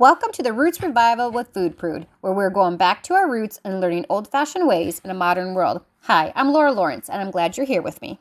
Welcome to the Roots Revival with Food Prude, where we're going back to our roots and learning old-fashioned ways in a modern world. Hi, I'm Laura Lawrence, and I'm glad you're here with me.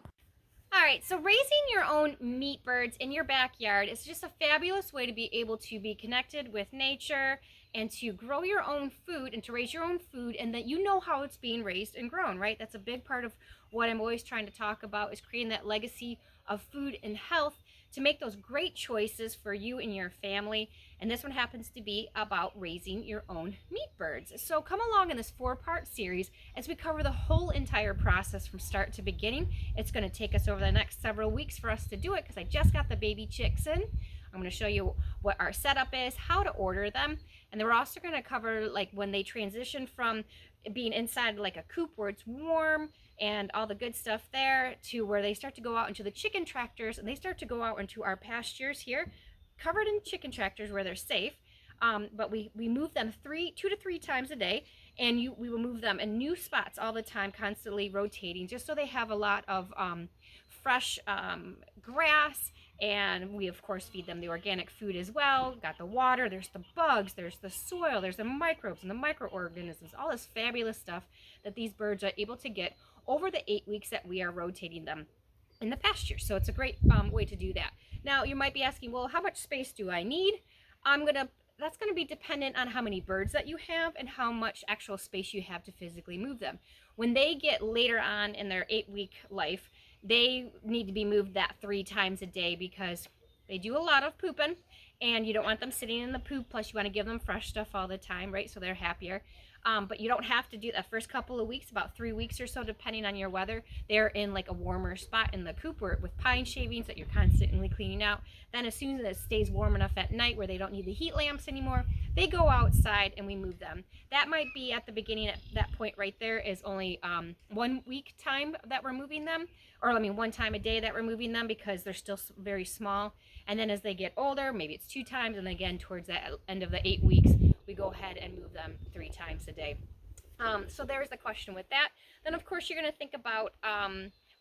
All right, so raising your own meat birds in your backyard is just a fabulous way to be able to be connected with nature and to grow your own food and to raise your own food, and that you know how it's being raised and grown, right? That's a big part of what I'm always trying to talk about, is creating that legacy of food and health to make those great choices for you and your family. And this one happens to be about raising your own meat birds. So come along in this 4-part series as we cover the whole entire process from start to beginning. It's going to take us over the next several weeks for us to do it because I just got the baby chicks in. I'm going to show you what our setup is, how to order them, and then we're also going to cover like when they transition from being inside like a coop where it's warm and all the good stuff there to where they start to go out into the chicken tractors, and they start to go out into our pastures here, covered in chicken tractors where they're safe. But we move them 2 to 3 times a day, and we will move them in new spots all the time, constantly rotating, just so they have a lot of fresh grass. And we of course feed them the organic food as well. Got the water, there's the bugs, there's the soil, there's the microbes and the microorganisms, all this fabulous stuff that these birds are able to get over the 8 weeks that we are rotating them in the pasture. So it's a great way to do that. Now you might be asking, well, how much space do I need? That's going to be dependent on how many birds that you have and how much actual space you have to physically move them. When they get later on in their 8-week life, they need to be moved that 3 times a day because they do a lot of pooping, and you don't want them sitting in the poop. Plus you want to give them fresh stuff all the time, right? So they're happier. But you don't have to do that first couple of weeks, about 3 weeks or so, depending on your weather. They're in like a warmer spot in the coop with pine shavings that you're constantly cleaning out. Then as soon as it stays warm enough at night where they don't need the heat lamps anymore, they go outside and we move them. That might be at the beginning. At that point right there is only 1 week time that we're moving them, or 1 time a day that we're moving them because they're still very small. And then as they get older, maybe it's 2 times, and then again towards the end of the 8 weeks, we go ahead and move them 3 times a day. So there's the question with that. Then of course you're going to think about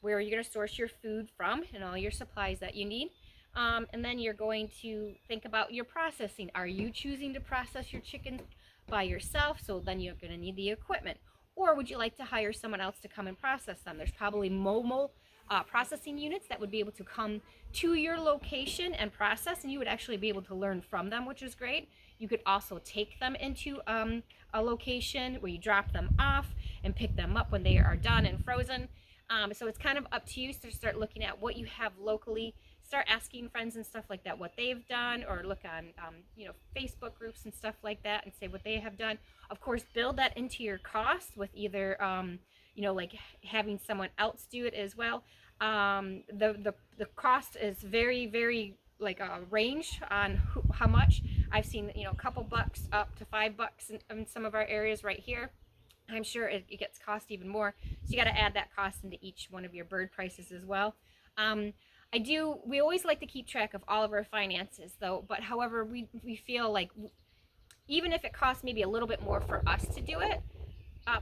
where you're going to source your food from and all your supplies that you need. And then you're going to think about your processing. Are you choosing to process your chicken by yourself? So then you're going to need the equipment. Or would you like to hire someone else to come and process them? There's probably mobile processing units that would be able to come to your location and process, and you would actually be able to learn from them, which is great. You could also take them into a location where you drop them off and pick them up when they are done and frozen. So it's kind of up to you to start looking at what you have locally. Start asking friends and stuff like that what they've done, or look on Facebook groups and stuff like that and say what they have done. Of course, build that into your cost with either like having someone else do it as well. The cost is very, very like a range on how much. I've seen a couple bucks up to $5 in some of our areas right here. I'm sure it gets cost even more, so you got to add that cost into each one of your bird prices as well. We always like to keep track of all of our finances though, but however we feel like even if it costs maybe a little bit more for us to do it,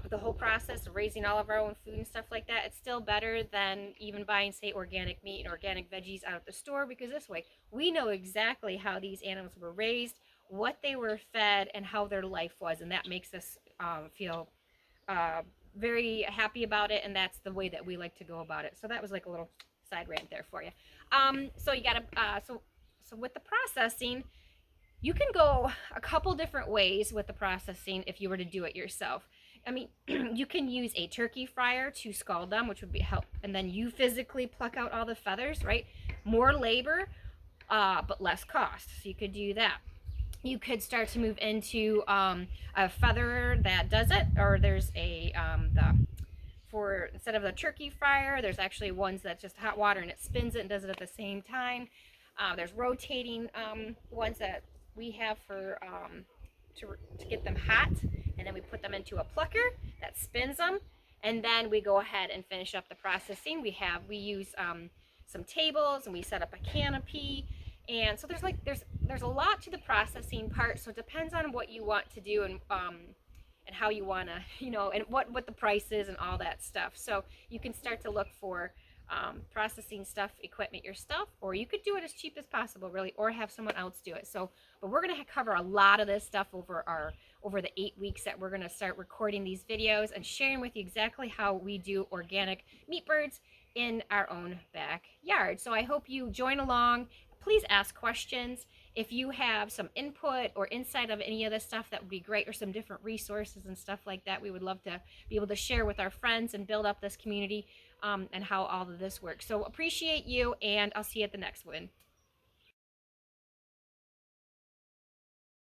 the whole process of raising all of our own food and stuff like that, it's still better than even buying, say, organic meat and organic veggies out of the store, because this way we know exactly how these animals were raised, what they were fed, and how their life was, and that makes us feel very happy about it, and that's the way that we like to go about it. So that was like a little side rant there for you. So you gotta so with the processing, you can go a couple different ways with the processing if you were to do it yourself. You can use a turkey fryer to scald them, which would be help, and then you physically pluck out all the feathers, right? More labor, but less cost. So you could do that. You could start to move into a feather that does it, or there's instead of the turkey fryer, there's actually ones that's just hot water and it spins it and does it at the same time. There's rotating ones that we have for to get them hot, and then we put them into a plucker that spins them, and then we go ahead and finish up the processing. We use some tables, and we set up a canopy, and so there's a lot to the processing part. So it depends on what you want to do and how you want to and what the price is and all that stuff. So you can start to look for processing stuff equipment yourself, or you could do it as cheap as possible, really, or have someone else do it. So, but we're going to cover a lot of this stuff over the 8 weeks that we're going to start recording these videos and sharing with you exactly how we do organic meat birds in our own backyard. So I hope you join along. Please ask questions. If you have some input or insight of any of this stuff, that would be great, or some different resources and stuff like that. We would love to be able to share with our friends and build up this community, and how all of this works. So appreciate you, and I'll see you at the next one.